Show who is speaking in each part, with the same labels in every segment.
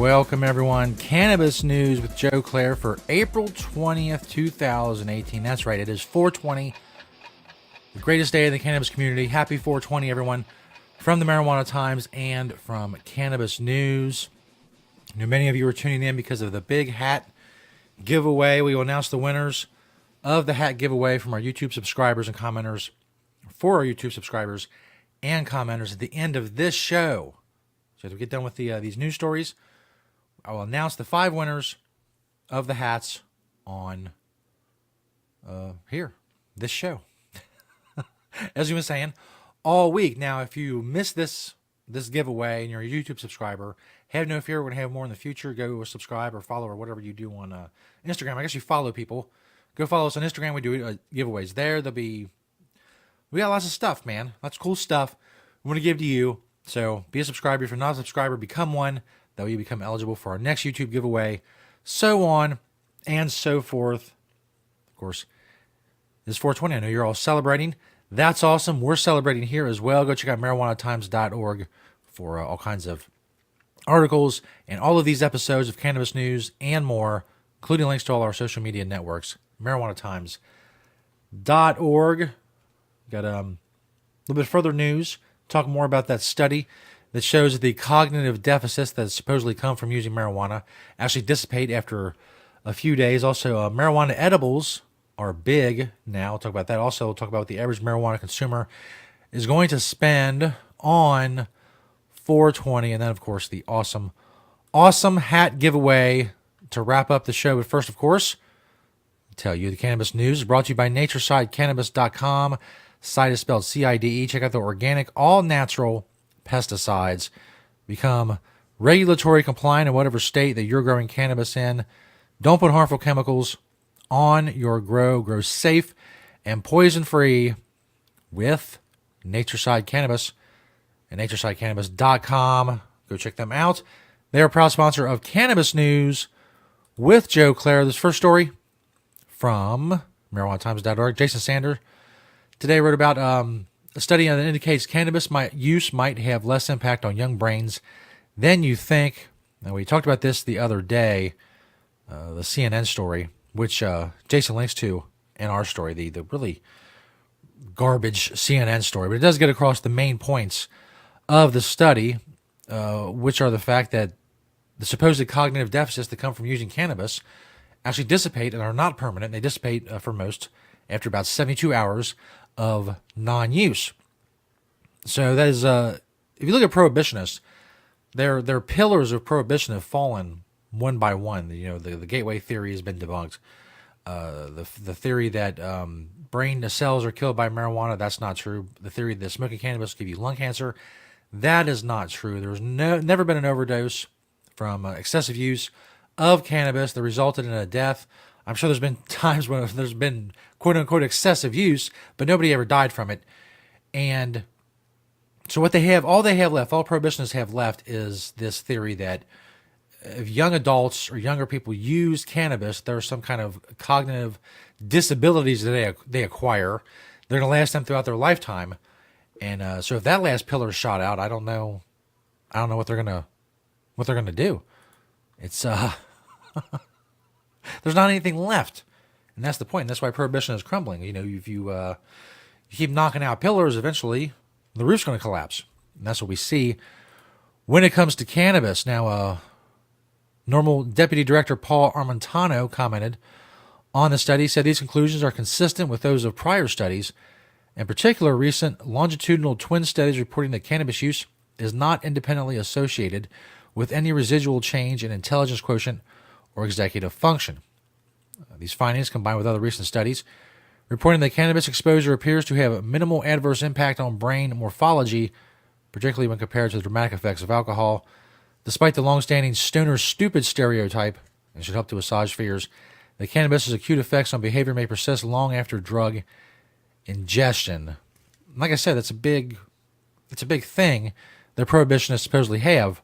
Speaker 1: Welcome, everyone. Cannabis news with Joe Klare for April 20th, 2018. That's right. It is 420, the greatest day in the cannabis community. Happy 420, everyone, from the Marijuana Times and from Cannabis News. I know many of you are tuning in because of the big hat giveaway. We will announce the winners of the hat giveaway from our YouTube subscribers and commenters, for our YouTube subscribers and commenters at the end of this show. So as we get done with these news stories, I will announce the 5 winners of the hats on this show. As you were saying, all week. Now, if you miss this giveaway and you're a YouTube subscriber, have no fear. We're going to have more in the future. Go subscribe or follow or whatever you do on Instagram. I guess you follow people. Go follow us on Instagram. We do giveaways there. We got lots of stuff, man. Lots of cool stuff we want to give to you. So be a subscriber. If you're not a subscriber, become one. That way you become eligible for our next YouTube giveaway. So on and so forth. Of course, it's 420. I know you're all celebrating. That's awesome. We're celebrating here as well. Go check out marijuanatimes.org for all kinds of articles and all of these episodes of Cannabis News and more, including links to all our social media networks. marijuanatimes.org. Got a little bit further news. Talk more about that study that shows that the cognitive deficits that supposedly come from using marijuana actually dissipate after a few days. Also, marijuana edibles are big now. We'll talk about that. Also, we'll talk about what the average marijuana consumer is going to spend on 420. And then, of course, the awesome hat giveaway to wrap up the show. But first, of course, I'll tell you the cannabis news is brought to you by NatureSideCannabis.com. Site is spelled CIDE. Check out the organic, all-natural pesticides. Become regulatory compliant in whatever state that you're growing cannabis in. Don't put harmful chemicals on your grow. Grow safe and poison-free with Natureside Cannabis and NatureSideCannabis.com. Go check them out. They're a proud sponsor of Cannabis News with Joe Klare. This first story from MarijuanaTimes.org. Jason Sander today wrote about a study that indicates cannabis use might have less impact on young brains than you think. Now, we talked about this the other day, the CNN story, which Jason links to in our story, the really garbage CNN story. But it does get across the main points of the study, which are the fact that the supposed cognitive deficits that come from using cannabis actually dissipate and are not permanent. They dissipate for most after about 72 hours of non-use. So that is, if you look at prohibitionists, their pillars of prohibition have fallen one by one. You know, the gateway theory has been debunked. The theory that brain cells are killed by marijuana, that's not true. The theory that smoking cannabis will give you lung cancer, that is not true. There's never been an overdose from excessive use of cannabis that resulted in a death. I'm sure there's been times when there's been quote-unquote excessive use, but nobody ever died from it. And so all prohibitionists have left is this theory that if young adults or younger people use cannabis, there's some kind of cognitive disabilities that they acquire. They're going to last them throughout their lifetime. And so if that last pillar is shot out, I don't know what they're gonna do. It's there's not anything left, and that's the point. And that's why prohibition is crumbling. You know, if you keep knocking out pillars, eventually the roof's going to collapse, and that's what we see when it comes to cannabis. Now, Normal Deputy Director Paul Armentano commented on the study, said these conclusions are consistent with those of prior studies, in particular recent longitudinal twin studies reporting that cannabis use is not independently associated with any residual change in intelligence quotient or executive function. These findings, combined with other recent studies, reporting that cannabis exposure appears to have a minimal adverse impact on brain morphology, particularly when compared to the dramatic effects of alcohol, despite the long-standing stoner stupid stereotype, and should help to assuage fears, that cannabis's acute effects on behavior may persist long after drug ingestion. Like I said, it's a big thing that prohibitionists supposedly have,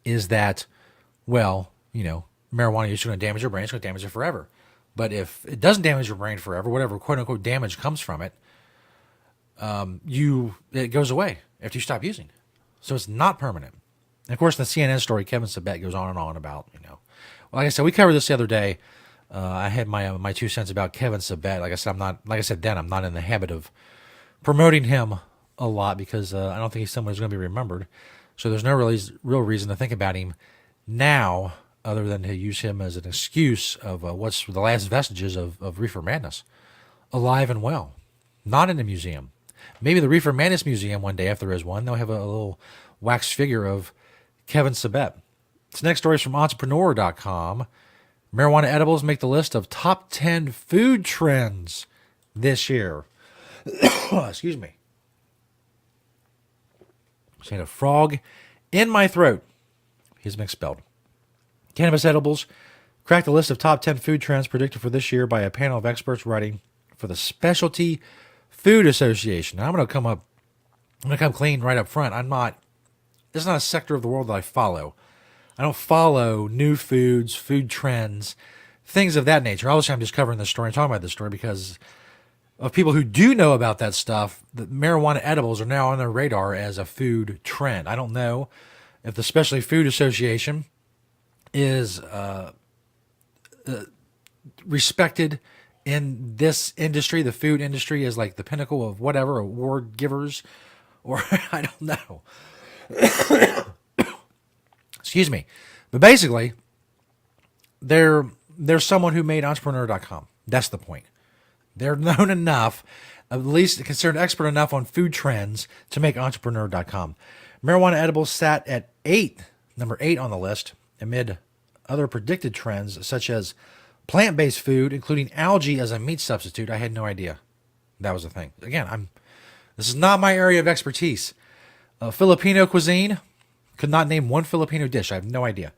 Speaker 1: is that, well, you know, marijuana use is going to damage your brain, it's going to damage it forever. But if it doesn't damage your brain forever, whatever quote-unquote damage comes from it, it goes away after you stop using. So it's not permanent. And of course, in the CNN story, Kevin Sabet goes on and on about, like I said, we covered this the other day. I had my 2 cents about Kevin Sabet. Like I said then, I'm not in the habit of promoting him a lot because I don't think he's someone who's going to be remembered. So there's no real reason to think about him now other than to use him as an excuse of what's the last vestiges of Reefer Madness, alive and well, not in a museum. Maybe the Reefer Madness Museum one day, if there is one, they'll have a little wax figure of Kevin Sabet. This next story is from entrepreneur.com. Marijuana edibles make the list of top 10 food trends this year. Excuse me. Just had a frog in my throat. He's been expelled. Cannabis edibles cracked the list of top 10 food trends predicted for this year by a panel of experts writing for the Specialty Food Association. Now, I'm going to come clean right up front. This is not a sector of the world that I follow. I don't follow new foods, food trends, things of that nature. Obviously, I'm just covering this story and talking about this story because of people who do know about that stuff. The marijuana edibles are now on their radar as a food trend. I don't know if the Specialty Food Association is respected in this industry. The food industry is like the pinnacle of whatever, award givers, or I don't know. Excuse me. But basically, there's someone who made entrepreneur.com. That's the point. They're known enough, at least considered expert enough on food trends to make entrepreneur.com. Marijuana edibles sat at number 8 on the list, amid other predicted trends such as plant-based food, including algae as a meat substitute. I had no idea that was a thing. Again, this is not my area of expertise. Filipino cuisine, could not name one Filipino dish. I have no idea.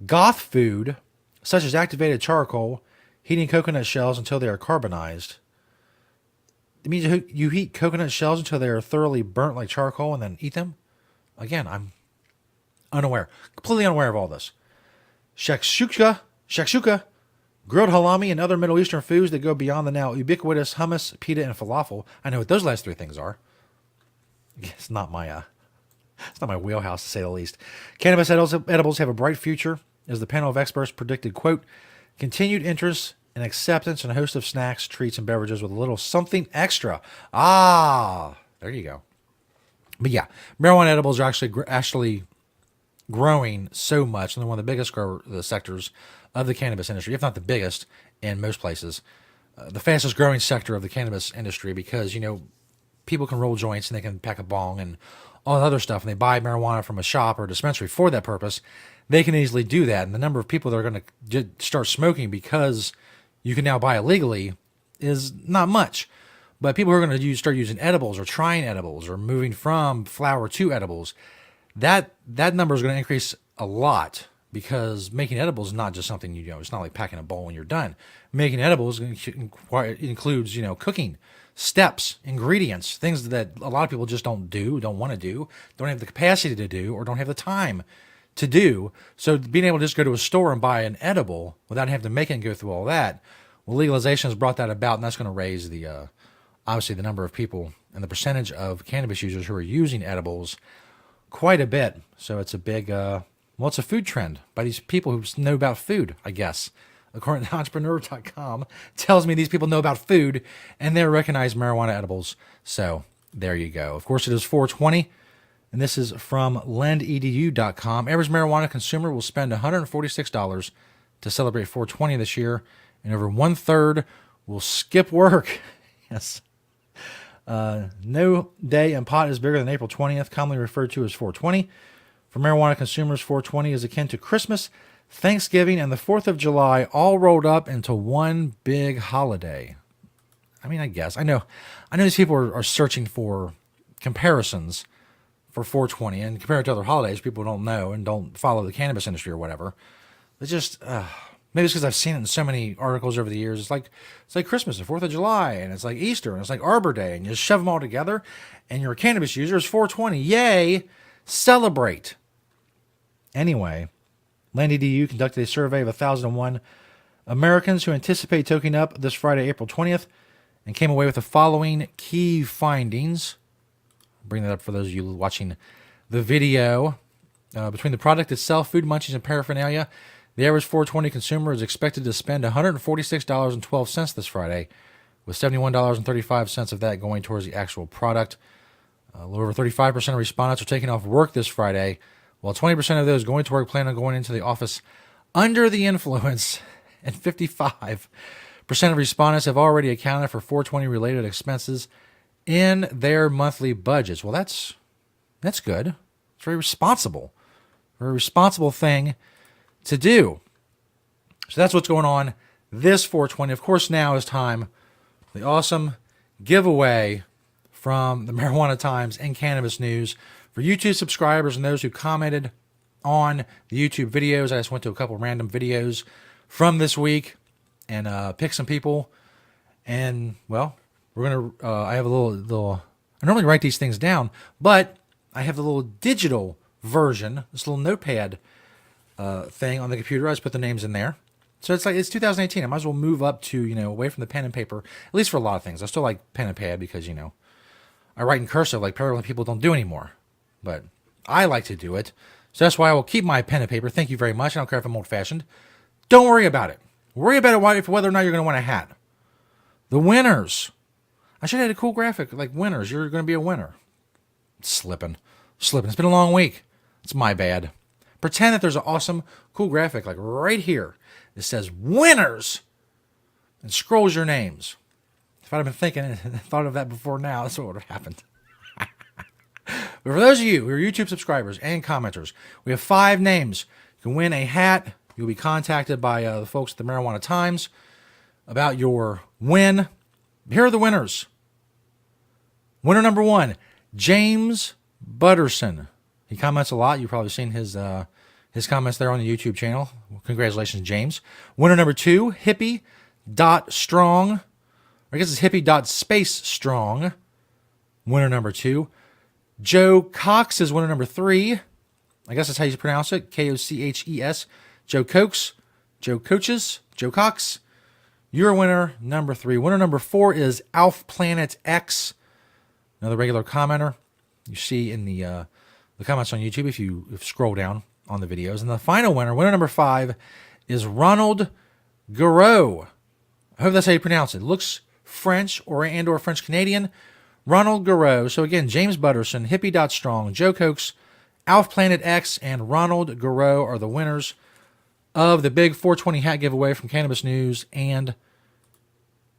Speaker 1: Goth food, such as activated charcoal, heating coconut shells until they are carbonized. It means you heat coconut shells until they are thoroughly burnt like charcoal and then eat them? Again, I'm completely unaware of all this. Shakshuka, grilled halloumi, and other Middle Eastern foods that go beyond the now ubiquitous hummus, pita, and falafel. I know what those last 3 things are. It's not my wheelhouse, to say the least. Cannabis edibles have a bright future, as the panel of experts predicted, quote, continued interest and acceptance in a host of snacks, treats, and beverages with a little something extra. There you go. But yeah, marijuana edibles are actually growing so much, and they're one of the biggest sectors of the cannabis industry, if not the biggest in most places. The fastest growing sector of the cannabis industry because, people can roll joints and they can pack a bong and all that other stuff, and they buy marijuana from a shop or a dispensary for that purpose. They can easily do that, and the number of people that are going to start smoking because you can now buy it legally is not much. But people who are going to start using edibles or trying edibles or moving from flower to edibles, that number is going to increase a lot because making edibles is not just something, it's not like packing a bowl when you're done. Making edibles includes, cooking, steps, ingredients, things that a lot of people just don't want to do, don't have the capacity to do, or don't have the time to do. So being able to just go to a store and buy an edible without having to make it and go through all that, well, legalization has brought that about, and that's going to raise obviously the number of people and the percentage of cannabis users who are using edibles quite a bit. So it's a big, it's a food trend by these people who know about food, I guess. According to entrepreneur.com, tells me these people know about food and they recognize marijuana edibles. So there you go. Of course, it is 420, and this is from lendedu.com. Average marijuana consumer will spend $146 to celebrate 420 this year, and over 1/3 will skip work. Yes. No day in pot is bigger than April 20th, commonly referred to as 420. For marijuana consumers, 420 is akin to Christmas, Thanksgiving, and the 4th of July, all rolled up into one big holiday. I guess. I know these people are searching for comparisons for 420, and compared to other holidays, people don't know and don't follow the cannabis industry or whatever. It's just, maybe it's because I've seen it in so many articles over the years. It's like Christmas, the 4th of July, and it's like Easter, and it's like Arbor Day, and you just shove them all together, and you're a cannabis user, it's 420. Yay! Celebrate! Anyway, LandEDU conducted a survey of 1,001 Americans who anticipate toking up this Friday, April 20th, and came away with the following key findings. I'll bring that up for those of you watching the video. Between the product itself, food munchies, and paraphernalia, the average 420 consumer is expected to spend $146.12 this Friday, with $71.35 of that going towards the actual product. A little over 35% of respondents are taking off work this Friday, while 20% of those going to work plan on going into the office under the influence, and 55% of respondents have already accounted for 420 related expenses in their monthly budgets. Well, that's good. It's very responsible. Very responsible thing to do. So that's what's going on this 420. Of course, now is time for the awesome giveaway from the Marijuana Times and Cannabis News for YouTube subscribers and those who commented on the YouTube videos. I just went to a couple random videos from this week and picked some people. And, well, we're going to, I have a little, I normally write these things down, but I have the little digital version, this little notepad thing on the computer. I just put the names in there. So it's 2018. I might as well move up to, away from the pen and paper, at least for a lot of things. I still like pen and pad because, I write in cursive like apparently people don't do anymore. But I like to do it. So that's why I will keep my pen and paper. Thank you very much. I don't care if I'm old-fashioned. Don't worry about it. Worry about it whether or not you're going to win a hat. The winners. I should have had a cool graphic like winners. You're going to be a winner. Slipping. It's been a long week. It's my bad. Pretend that there's an awesome, cool graphic like right here. It says winners and scrolls your names. If I'd have been thinking and thought of that before now, that's what would have happened. But for those of you who are YouTube subscribers and commenters, we have 5 names. You can win a hat. You'll be contacted by the folks at the Marijuana Times about your win. Here are the winners. Winner number 1, James Butterson. He comments a lot. You've probably seen his comments there on the YouTube channel. Well, congratulations, James. Winner number 2, hippie.strong. I guess it's hippie.space-strong. Winner number 2. Joe Cox is winner number 3. I guess that's how you pronounce it. Koches. Joe Cox. Joe Coaches. Joe Cox. You're winner number 3. Winner number 4 is Alf Planet X. Another regular commenter. You see in the comments on YouTube if you scroll down on the videos. And the final winner number 5, is Ronald Garreau. I hope that's how you pronounce it. Looks French or French Canadian. Ronald Garreau. So again, James Butterson, Hippie.strong, Joe Coates, Alf Planet X, and Ronald Garreau are the winners of the big 420 hat giveaway from Cannabis News and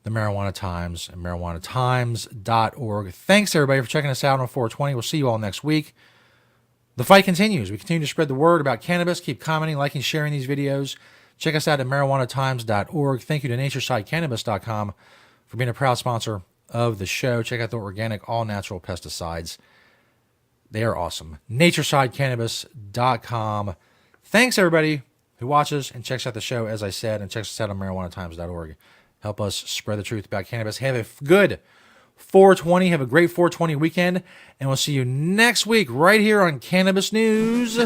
Speaker 1: the Marijuana Times and marijuanatimes.org. Thanks, everybody, for checking us out on 420. We'll see you all next week. The fight continues. We continue to spread the word about cannabis. Keep commenting, liking, sharing these videos. Check us out at marijuanatimes.org. Thank you to naturesideCannabis.com for being a proud sponsor of the show. Check out the organic, all-natural pesticides. They are awesome. naturesideCannabis.com. Thanks, everybody who watches and checks out the show, as I said, and checks us out on marijuanatimes.org. Help us spread the truth about cannabis. Have a good 420. Have a great 420 weekend, and we'll see you next week right here on Cannabis News.